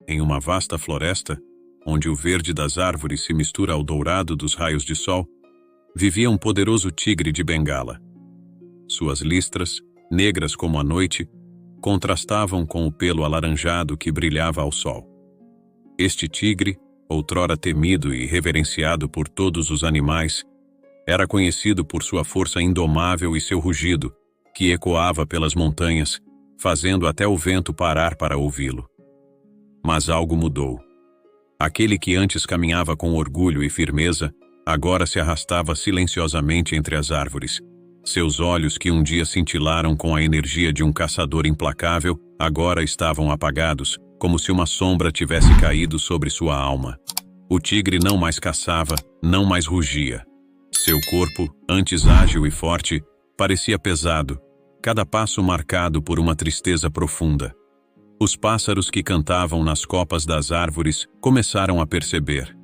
Em uma vasta floresta, onde o verde das árvores se mistura ao dourado dos raios de sol, vivia um poderoso tigre de Bengala. Suas listras, negras como a noite, contrastavam com o pelo alaranjado que brilhava ao sol. Este tigre, outrora temido e reverenciado por todos os animais, era conhecido por sua força indomável e seu rugido, que ecoava pelas montanhas, fazendo até o vento parar para ouvi-lo. Mas algo mudou. Aquele que antes caminhava com orgulho e firmeza, agora se arrastava silenciosamente entre as árvores. Seus olhos, que um dia cintilaram com a energia de um caçador implacável, agora estavam apagados, como se uma sombra tivesse caído sobre sua alma. O tigre não mais caçava, não mais rugia. Seu corpo, antes ágil e forte, parecia pesado, cada passo marcado por uma tristeza profunda. Os pássaros que cantavam nas copas das árvores começaram a perceber.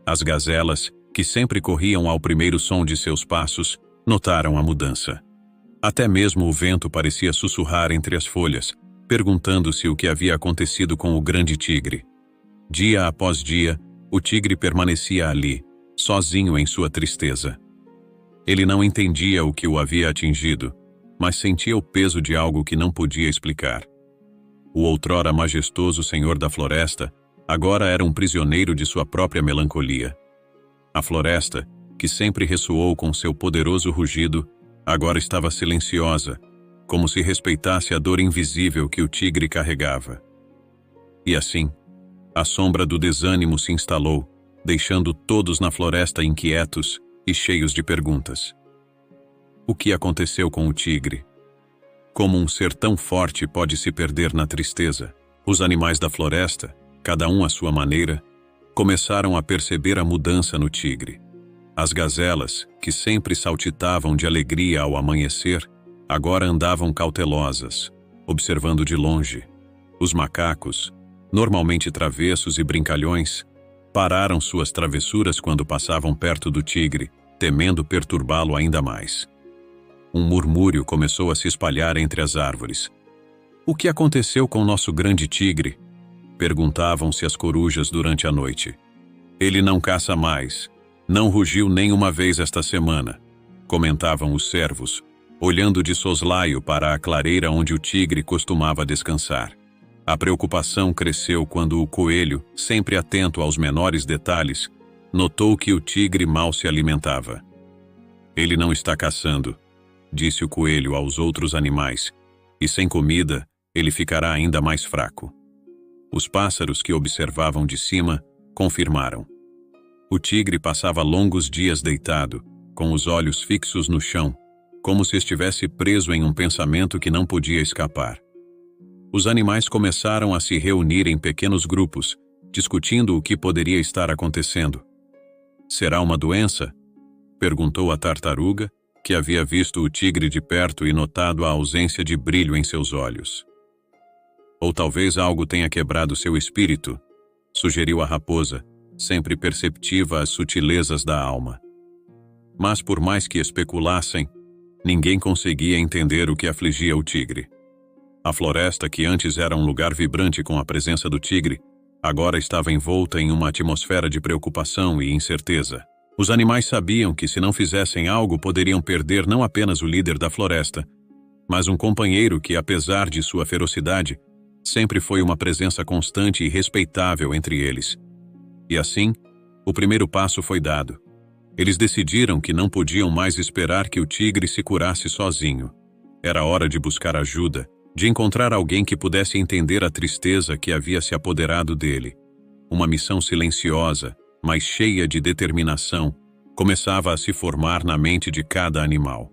As gazelas, que sempre corriam ao primeiro som de seus passos, notaram a mudança. Até mesmo o vento parecia sussurrar entre as folhas, perguntando-se o que havia acontecido com o grande tigre. Dia após dia, o tigre permanecia ali, sozinho em sua tristeza. Ele não entendia o que o havia atingido, mas sentia o peso de algo que não podia explicar. O outrora majestoso senhor da floresta, agora era um prisioneiro de sua própria melancolia. A floresta, que sempre ressoou com seu poderoso rugido, agora estava silenciosa, como se respeitasse a dor invisível que o tigre carregava. E assim, a sombra do desânimo se instalou, deixando todos na floresta inquietos e cheios de perguntas. O que aconteceu com o tigre? Como um ser tão forte pode se perder na tristeza? Os animais da floresta, cada um à sua maneira, começaram a perceber a mudança no tigre. As gazelas, que sempre saltitavam de alegria ao amanhecer, agora andavam cautelosas, observando de longe. Os macacos, normalmente travessos e brincalhões, pararam suas travessuras quando passavam perto do tigre, temendo perturbá-lo ainda mais. Um murmúrio começou a se espalhar entre as árvores. O que aconteceu com nosso grande tigre? Perguntavam-se as corujas durante a noite. Ele não caça mais. Não rugiu nem uma vez esta semana, comentavam os cervos, olhando de soslaio para a clareira onde o tigre costumava descansar. A preocupação cresceu quando o coelho, sempre atento aos menores detalhes, notou que o tigre mal se alimentava. Ele não está caçando, disse o coelho aos outros animais, e sem comida, ele ficará ainda mais fraco. Os pássaros que observavam de cima confirmaram. O tigre passava longos dias deitado, com os olhos fixos no chão, como se estivesse preso em um pensamento que não podia escapar. Os animais começaram a se reunir em pequenos grupos, discutindo o que poderia estar acontecendo. Será uma doença? Perguntou a tartaruga, que havia visto o tigre de perto e notado a ausência de brilho em seus olhos. Ou talvez algo tenha quebrado seu espírito, sugeriu a raposa, sempre perceptiva às sutilezas da alma. Mas por mais que especulassem, ninguém conseguia entender o que afligia o tigre. A floresta, que antes era um lugar vibrante com a presença do tigre, agora estava envolta em uma atmosfera de preocupação e incerteza. Os animais sabiam que se não fizessem algo poderiam perder não apenas o líder da floresta, mas um companheiro que, apesar de sua ferocidade, sempre foi uma presença constante e respeitável entre eles. E assim, o primeiro passo foi dado. Eles decidiram que não podiam mais esperar que o tigre se curasse sozinho. Era hora de buscar ajuda, de encontrar alguém que pudesse entender a tristeza que havia se apoderado dele. Uma missão silenciosa, mas cheia de determinação, começava a se formar na mente de cada animal.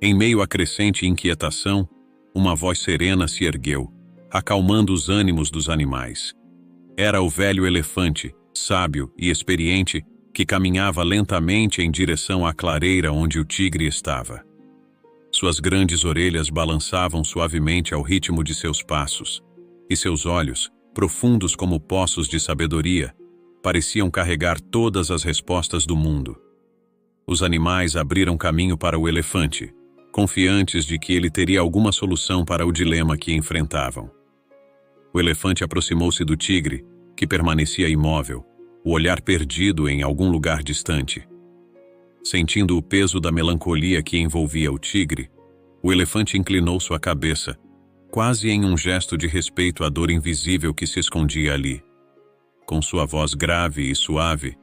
Em meio à crescente inquietação, uma voz serena se ergueu, acalmando os ânimos dos animais. Era o velho elefante, sábio e experiente, que caminhava lentamente em direção à clareira onde o tigre estava. Suas grandes orelhas balançavam suavemente ao ritmo de seus passos, e seus olhos, profundos como poços de sabedoria, pareciam carregar todas as respostas do mundo. Os animais abriram caminho para o elefante, confiantes de que ele teria alguma solução para o dilema que enfrentavam. O elefante aproximou-se do tigre, que permanecia imóvel, o olhar perdido em algum lugar distante. Sentindo o peso da melancolia que envolvia o tigre, o elefante inclinou sua cabeça, quase em um gesto de respeito à dor invisível que se escondia ali. Com sua voz grave e suave,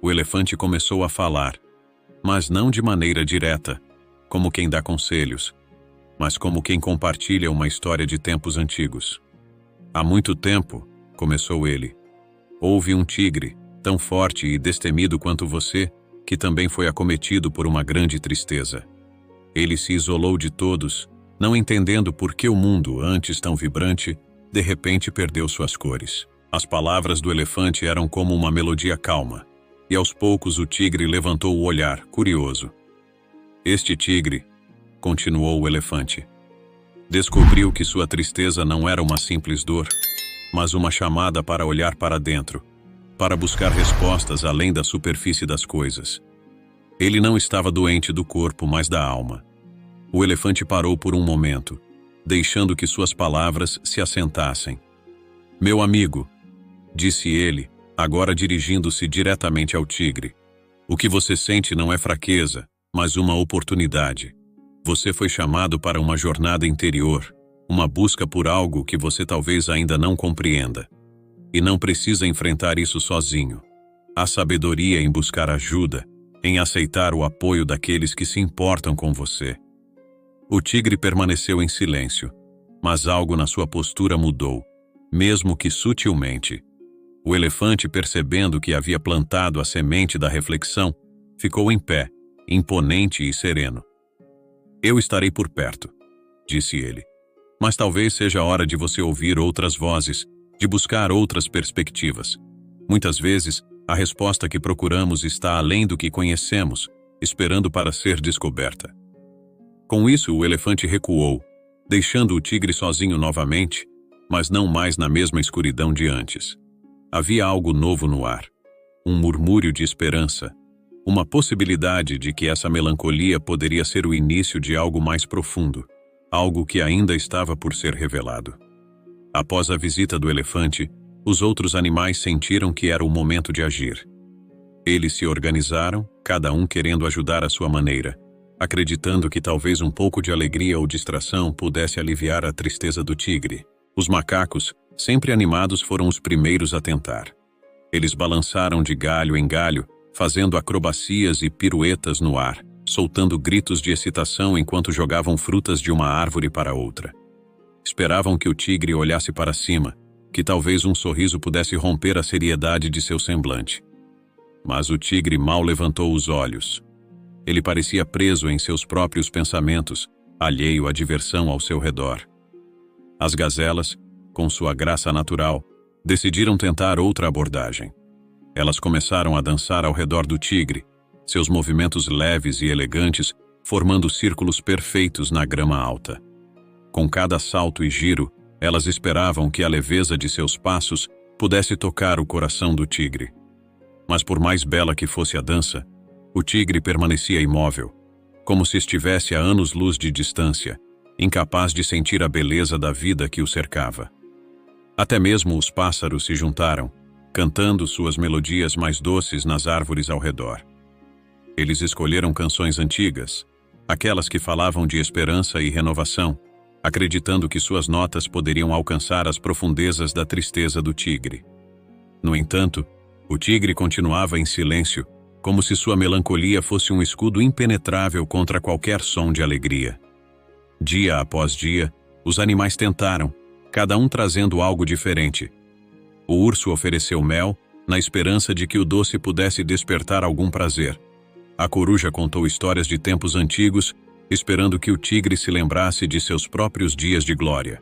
o elefante começou a falar, mas não de maneira direta, como quem dá conselhos, mas como quem compartilha uma história de tempos antigos. Há muito tempo, começou ele, houve um tigre, tão forte e destemido quanto você, que também foi acometido por uma grande tristeza. Ele se isolou de todos, não entendendo por que o mundo, antes tão vibrante, de repente perdeu suas cores. As palavras do elefante eram como uma melodia calma, e aos poucos o tigre levantou o olhar, curioso. Este tigre, continuou o elefante, descobriu que sua tristeza não era uma simples dor, mas uma chamada para olhar para dentro, para buscar respostas além da superfície das coisas. Ele não estava doente do corpo, mas da alma. O elefante parou por um momento, deixando que suas palavras se assentassem. Meu amigo, disse ele, agora dirigindo-se diretamente ao tigre, o que você sente não é fraqueza, mas uma oportunidade. Você foi chamado para uma jornada interior, uma busca por algo que você talvez ainda não compreenda. E não precisa enfrentar isso sozinho. Há sabedoria em buscar ajuda, em aceitar o apoio daqueles que se importam com você. O tigre permaneceu em silêncio, mas algo na sua postura mudou, mesmo que sutilmente. O elefante, percebendo que havia plantado a semente da reflexão, ficou em pé, imponente e sereno. Eu estarei por perto, disse ele. Mas talvez seja a hora de você ouvir outras vozes, de buscar outras perspectivas. Muitas vezes, a resposta que procuramos está além do que conhecemos, esperando para ser descoberta. Com isso, o elefante recuou, deixando o tigre sozinho novamente, mas não mais na mesma escuridão de antes. Havia algo novo no ar, um murmúrio de esperança, uma possibilidade de que essa melancolia poderia ser o início de algo mais profundo, algo que ainda estava por ser revelado. Após a visita do elefante, os outros animais sentiram que era o momento de agir. Eles se organizaram, cada um querendo ajudar à sua maneira, acreditando que talvez um pouco de alegria ou distração pudesse aliviar a tristeza do tigre. Os macacos, sempre animados, foram os primeiros a tentar. Eles balançaram de galho em galho, fazendo acrobacias e piruetas no ar, soltando gritos de excitação enquanto jogavam frutas de uma árvore para outra. Esperavam que o tigre olhasse para cima, que talvez um sorriso pudesse romper a seriedade de seu semblante. Mas o tigre mal levantou os olhos. Ele parecia preso em seus próprios pensamentos, alheio à diversão ao seu redor. As gazelas, com sua graça natural, decidiram tentar outra abordagem. Elas começaram a dançar ao redor do tigre, seus movimentos leves e elegantes formando círculos perfeitos na grama alta. Com cada salto e giro, elas esperavam que a leveza de seus passos pudesse tocar o coração do tigre. Mas por mais bela que fosse a dança, o tigre permanecia imóvel, como se estivesse a anos-luz de distância, incapaz de sentir a beleza da vida que o cercava. Até mesmo os pássaros se juntaram, cantando suas melodias mais doces nas árvores ao redor. Eles escolheram canções antigas, aquelas que falavam de esperança e renovação, acreditando que suas notas poderiam alcançar as profundezas da tristeza do tigre. No entanto, o tigre continuava em silêncio, como se sua melancolia fosse um escudo impenetrável contra qualquer som de alegria. Dia após dia, os animais tentaram, cada um trazendo algo diferente. O urso ofereceu mel, na esperança de que o doce pudesse despertar algum prazer. A coruja contou histórias de tempos antigos, esperando que o tigre se lembrasse de seus próprios dias de glória.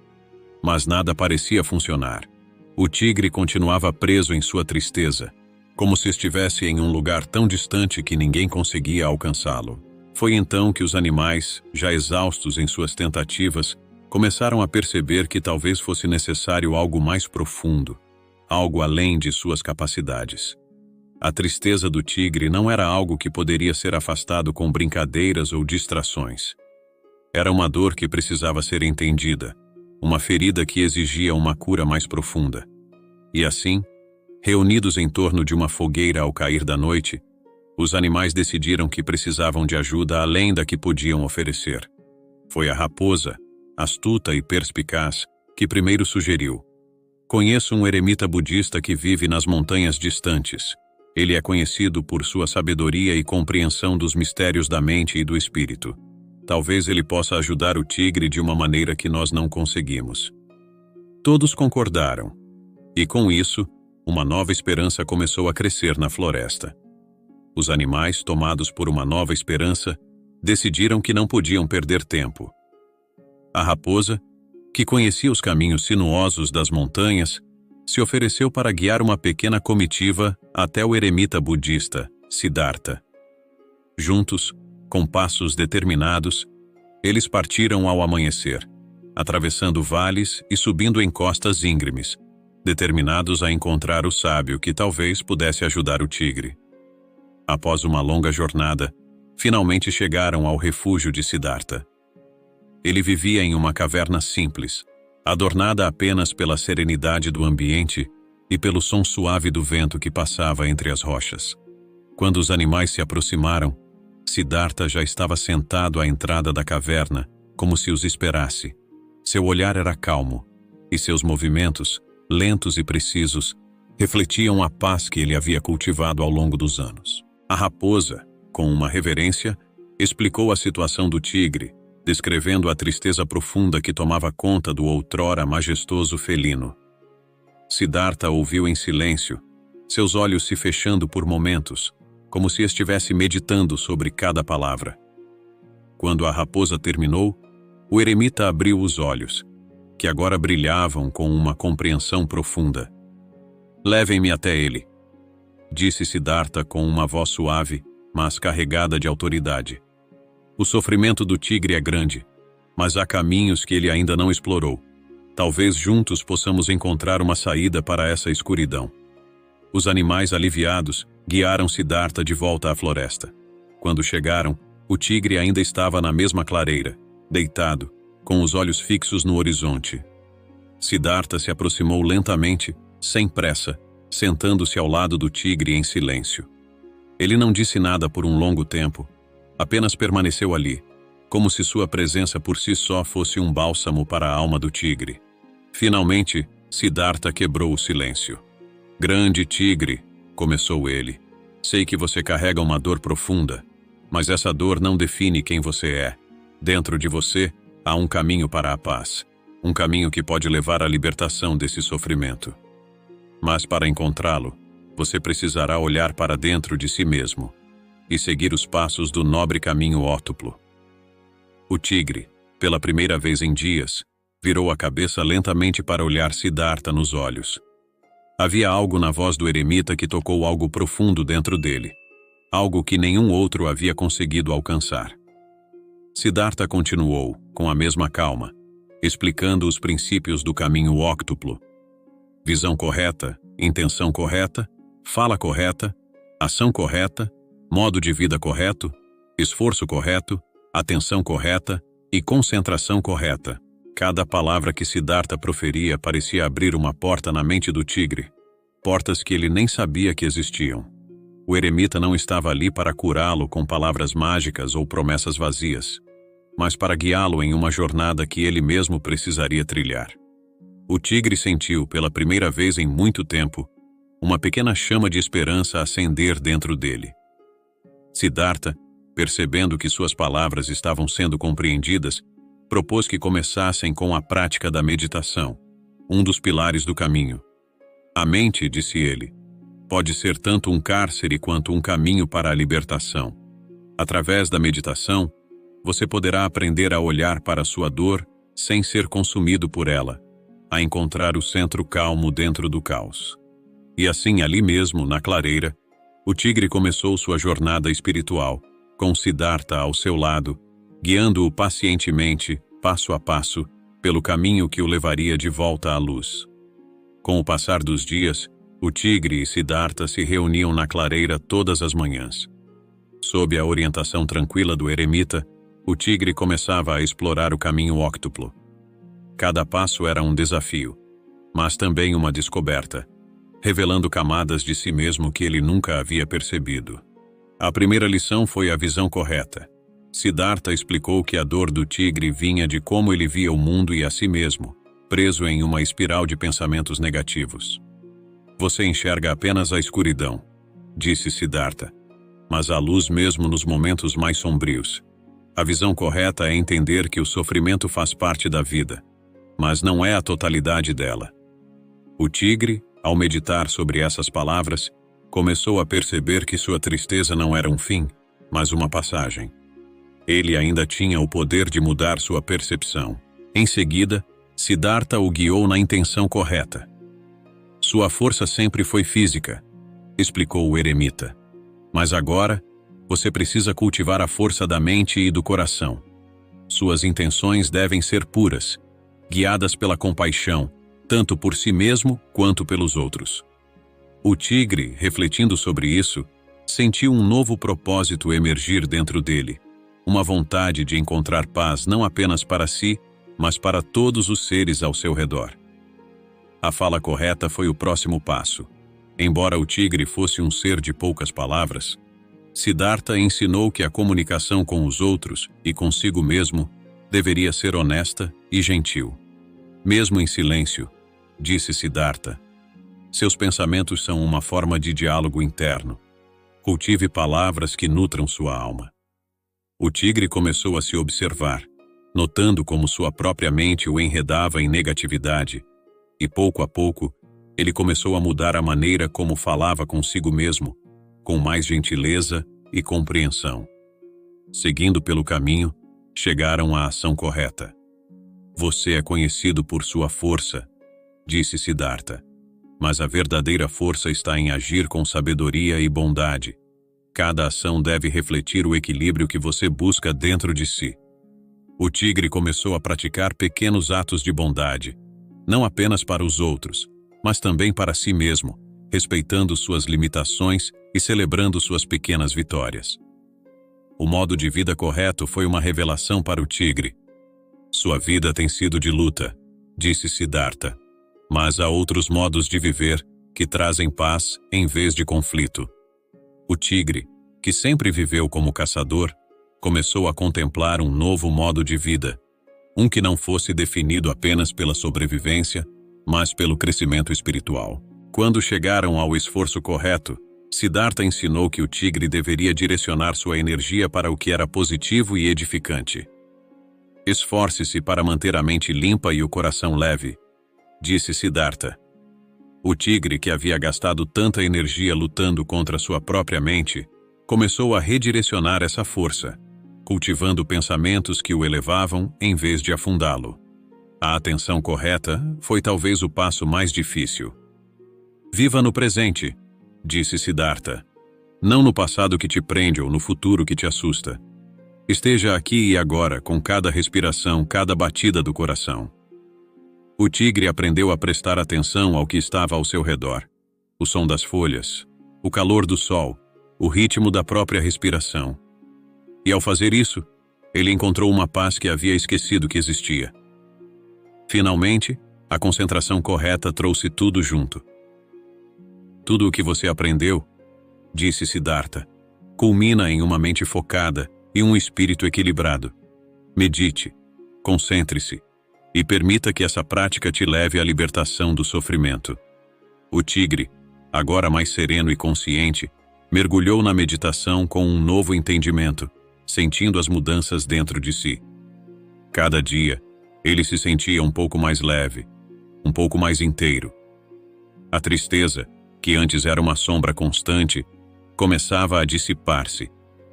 Mas nada parecia funcionar. O tigre continuava preso em sua tristeza, como se estivesse em um lugar tão distante que ninguém conseguia alcançá-lo. Foi então que os animais, já exaustos em suas tentativas, começaram a perceber que talvez fosse necessário algo mais profundo, algo além de suas capacidades. A tristeza do tigre não era algo que poderia ser afastado com brincadeiras ou distrações. Era uma dor que precisava ser entendida, uma ferida que exigia uma cura mais profunda. E assim, reunidos em torno de uma fogueira ao cair da noite, os animais decidiram que precisavam de ajuda além da que podiam oferecer. Foi a raposa, astuta e perspicaz, que primeiro sugeriu: "Conheço um eremita budista que vive nas montanhas distantes. Ele é conhecido por sua sabedoria e compreensão dos mistérios da mente e do espírito. Talvez ele possa ajudar o tigre de uma maneira que nós não conseguimos." Todos concordaram. E com isso, uma nova esperança começou a crescer na floresta. Os animais, tomados por uma nova esperança, decidiram que não podiam perder tempo. A raposa, que conhecia os caminhos sinuosos das montanhas, se ofereceu para guiar uma pequena comitiva até o eremita budista, Siddhartha. Juntos, com passos determinados, eles partiram ao amanhecer, atravessando vales e subindo encostas íngremes, determinados a encontrar o sábio que talvez pudesse ajudar o tigre. Após uma longa jornada, finalmente chegaram ao refúgio de Siddhartha. Ele vivia em uma caverna simples, adornada apenas pela serenidade do ambiente e pelo som suave do vento que passava entre as rochas. Quando os animais se aproximaram, Siddhartha já estava sentado à entrada da caverna, como se os esperasse. Seu olhar era calmo, e seus movimentos, lentos e precisos, refletiam a paz que ele havia cultivado ao longo dos anos. A raposa, com uma reverência, explicou a situação do tigre, descrevendo a tristeza profunda que tomava conta do outrora majestoso felino. Siddhartha ouviu em silêncio, seus olhos se fechando por momentos, como se estivesse meditando sobre cada palavra. Quando a raposa terminou, o eremita abriu os olhos, que agora brilhavam com uma compreensão profunda. "Levem-me até ele", disse Siddhartha com uma voz suave, mas carregada de autoridade. "O sofrimento do tigre é grande, mas há caminhos que ele ainda não explorou. Talvez juntos possamos encontrar uma saída para essa escuridão." Os animais aliviados guiaram Siddhartha de volta à floresta. Quando chegaram, o tigre ainda estava na mesma clareira, deitado, com os olhos fixos no horizonte. Siddhartha se aproximou lentamente, sem pressa, sentando-se ao lado do tigre em silêncio. Ele não disse nada por um longo tempo, apenas permaneceu ali, como se sua presença por si só fosse um bálsamo para a alma do tigre. Finalmente, Siddhartha quebrou o silêncio. "Grande tigre", começou ele, "sei que você carrega uma dor profunda, mas essa dor não define quem você é. Dentro de você, há um caminho para a paz, um caminho que pode levar à libertação desse sofrimento. Mas para encontrá-lo, você precisará olhar para dentro de si mesmo e seguir os passos do nobre caminho ótuplo." O tigre, pela primeira vez em dias, virou a cabeça lentamente para olhar Siddhartha nos olhos. Havia algo na voz do eremita que tocou algo profundo dentro dele, algo que nenhum outro havia conseguido alcançar. Siddhartha continuou, com a mesma calma, explicando os princípios do caminho óctuplo. Visão correta, intenção correta, fala correta, ação correta, modo de vida correto, esforço correto, atenção correta e concentração correta. Cada palavra que Siddhartha proferia parecia abrir uma porta na mente do tigre, portas que ele nem sabia que existiam. O eremita não estava ali para curá-lo com palavras mágicas ou promessas vazias, mas para guiá-lo em uma jornada que ele mesmo precisaria trilhar. O tigre sentiu, pela primeira vez em muito tempo, uma pequena chama de esperança acender dentro dele. Siddhartha, percebendo que suas palavras estavam sendo compreendidas, propôs que começassem com a prática da meditação, um dos pilares do caminho. "A mente", disse ele, "pode ser tanto um cárcere quanto um caminho para a libertação. Através da meditação, você poderá aprender a olhar para a sua dor sem ser consumido por ela, a encontrar o centro calmo dentro do caos." E assim, ali mesmo, na clareira, o tigre começou sua jornada espiritual, com Siddhartha ao seu lado, guiando-o pacientemente, passo a passo, pelo caminho que o levaria de volta à luz. Com o passar dos dias, o tigre e Siddhartha se reuniam na clareira todas as manhãs. Sob a orientação tranquila do eremita, o tigre começava a explorar o caminho óctuplo. Cada passo era um desafio, mas também uma descoberta, revelando camadas de si mesmo que ele nunca havia percebido. A primeira lição foi a visão correta. Siddhartha explicou que a dor do tigre vinha de como ele via o mundo e a si mesmo, preso em uma espiral de pensamentos negativos. Você enxerga apenas a escuridão, disse Siddhartha, mas há luz mesmo nos momentos mais sombrios. A visão correta é entender que o sofrimento faz parte da vida, mas não é a totalidade dela. O tigre, ao meditar sobre essas palavras, começou a perceber que sua tristeza não era um fim, mas uma passagem. Ele ainda tinha o poder de mudar sua percepção. Em seguida, Siddhartha o guiou na intenção correta. Sua força sempre foi física, explicou o eremita. Mas agora, você precisa cultivar a força da mente e do coração. Suas intenções devem ser puras, guiadas pela compaixão, tanto por si mesmo quanto pelos outros. O tigre, refletindo sobre isso, sentiu um novo propósito emergir dentro dele, uma vontade de encontrar paz não apenas para si, mas para todos os seres ao seu redor. A fala correta foi o próximo passo. Embora o tigre fosse um ser de poucas palavras, Siddhartha ensinou que a comunicação com os outros e consigo mesmo deveria ser honesta e gentil. Mesmo em silêncio, disse Siddhartha, seus pensamentos são uma forma de diálogo interno. Cultive palavras que nutram sua alma. O tigre começou a se observar, notando como sua própria mente o enredava em negatividade, e pouco a pouco, ele começou a mudar a maneira como falava consigo mesmo, com mais gentileza e compreensão. Seguindo pelo caminho, chegaram à ação correta. Você é conhecido por sua força, disse Siddhartha, mas a verdadeira força está em agir com sabedoria e bondade. Cada ação deve refletir o equilíbrio que você busca dentro de si. O tigre começou a praticar pequenos atos de bondade, não apenas para os outros, mas também para si mesmo, respeitando suas limitações e celebrando suas pequenas vitórias. O modo de vida correto foi uma revelação para o tigre. Sua vida tem sido de luta, disse Siddhartha, mas há outros modos de viver que trazem paz em vez de conflito. O tigre, que sempre viveu como caçador, começou a contemplar um novo modo de vida, um que não fosse definido apenas pela sobrevivência, mas pelo crescimento espiritual. Quando chegaram ao esforço correto, Siddhartha ensinou que o tigre deveria direcionar sua energia para o que era positivo e edificante. Esforce-se para manter a mente limpa e o coração leve, disse Siddhartha. O tigre, que havia gastado tanta energia lutando contra sua própria mente, começou a redirecionar essa força, cultivando pensamentos que o elevavam em vez de afundá-lo. A atenção correta foi talvez o passo mais difícil. Viva no presente, disse Siddhartha. Não no passado que te prende ou no futuro que te assusta. Esteja aqui e agora, com cada respiração, cada batida do coração. O tigre aprendeu a prestar atenção ao que estava ao seu redor. O som das folhas, o calor do sol, o ritmo da própria respiração. E ao fazer isso, ele encontrou uma paz que havia esquecido que existia. Finalmente, a concentração correta trouxe tudo junto. Tudo o que você aprendeu, disse Siddhartha, culmina em uma mente focada e um espírito equilibrado. Medite, concentre-se e permita que essa prática te leve à libertação do sofrimento. O tigre, agora mais sereno e consciente, mergulhou na meditação com um novo entendimento, sentindo as mudanças dentro de si. Cada dia, ele se sentia um pouco mais leve, um pouco mais inteiro. A tristeza, que antes era uma sombra constante, começava a dissipar-se,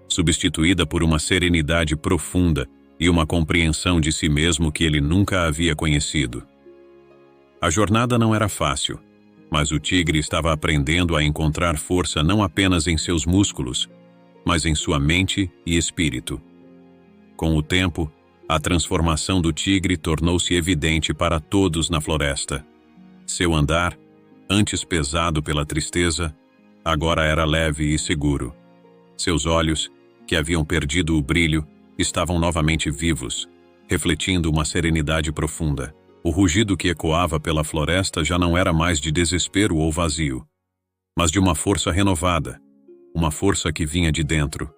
substituída por uma serenidade profunda e uma compreensão de si mesmo que ele nunca havia conhecido. A jornada não era fácil, mas o tigre estava aprendendo a encontrar força não apenas em seus músculos, mas em sua mente e espírito. Com o tempo, a transformação do tigre tornou-se evidente para todos na floresta. Seu andar, antes pesado pela tristeza, agora era leve e seguro. Seus olhos, que haviam perdido o brilho, estavam novamente vivos, refletindo uma serenidade profunda. O rugido que ecoava pela floresta já não era mais de desespero ou vazio, mas de uma força renovada, uma força que vinha de dentro.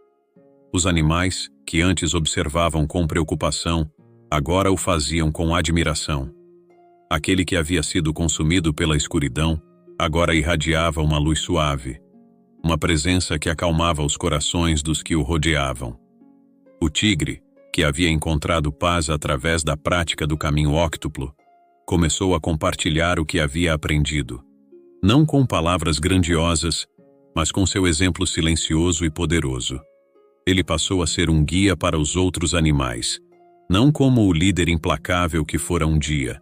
Os animais, que antes observavam com preocupação, agora o faziam com admiração. Aquele que havia sido consumido pela escuridão, agora irradiava uma luz suave, uma presença que acalmava os corações dos que o rodeavam. O tigre, que havia encontrado paz através da prática do caminho óctuplo, começou a compartilhar o que havia aprendido, não com palavras grandiosas, mas com seu exemplo silencioso e poderoso. Ele passou a ser um guia para os outros animais, não como o líder implacável que fora um dia,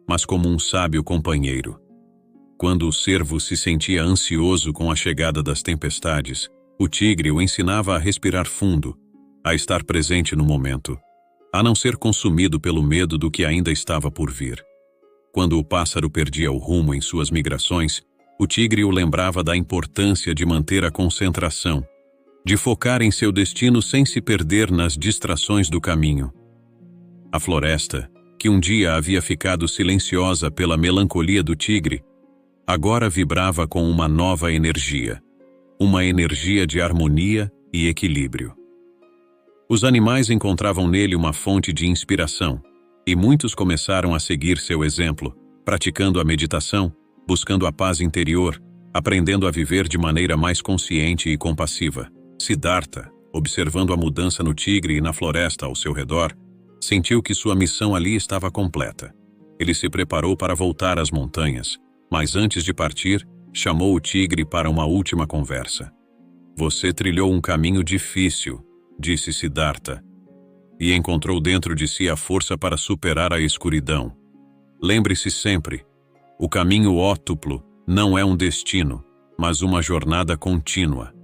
mas como um sábio companheiro. Quando o cervo se sentia ansioso com a chegada das tempestades, o tigre o ensinava a respirar fundo, a estar presente no momento, a não ser consumido pelo medo do que ainda estava por vir. Quando o pássaro perdia o rumo em suas migrações, o tigre o lembrava da importância de manter a concentração, de focar em seu destino sem se perder nas distrações do caminho. A floresta, que um dia havia ficado silenciosa pela melancolia do tigre, agora vibrava com uma nova energia, uma energia de harmonia e equilíbrio. Os animais encontravam nele uma fonte de inspiração, e muitos começaram a seguir seu exemplo, praticando a meditação, buscando a paz interior, aprendendo a viver de maneira mais consciente e compassiva. Siddhartha, observando a mudança no tigre e na floresta ao seu redor, sentiu que sua missão ali estava completa. Ele se preparou para voltar às montanhas, mas antes de partir, chamou o tigre para uma última conversa. Você trilhou um caminho difícil, disse Siddhartha, e encontrou dentro de si a força para superar a escuridão. Lembre-se sempre, o caminho ótuplo não é um destino, mas uma jornada contínua.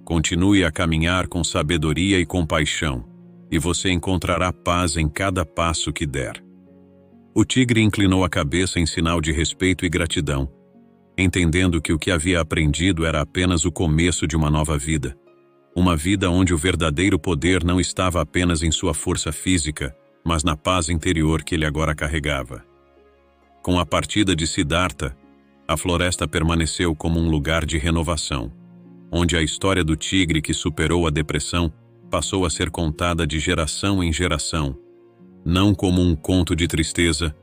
Continue a caminhar com sabedoria e compaixão, e você encontrará paz em cada passo que der. O tigre inclinou a cabeça em sinal de respeito e gratidão, entendendo que o que havia aprendido era apenas o começo de uma nova vida. Uma vida onde o verdadeiro poder não estava apenas em sua força física, mas na paz interior que ele agora carregava. Com a partida de Siddhartha, a floresta permaneceu como um lugar de renovação, onde a história do tigre que superou a depressão passou a ser contada de geração em geração, não como um conto de tristeza,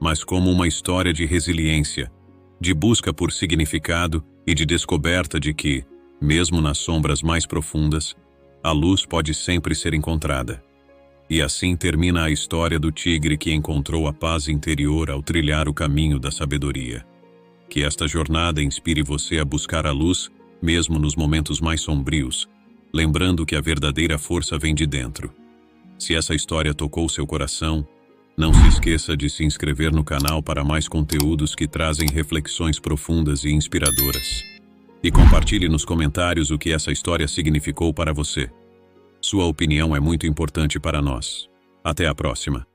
mas como uma história de resiliência, de busca por significado e de descoberta de que, mesmo nas sombras mais profundas, a luz pode sempre ser encontrada. E assim termina a história do tigre que encontrou a paz interior ao trilhar o caminho da sabedoria. Que esta jornada inspire você a buscar a luz, mesmo nos momentos mais sombrios, lembrando que a verdadeira força vem de dentro. Se essa história tocou seu coração, não se esqueça de se inscrever no canal para mais conteúdos que trazem reflexões profundas e inspiradoras. E compartilhe nos comentários o que essa história significou para você. Sua opinião é muito importante para nós. Até a próxima.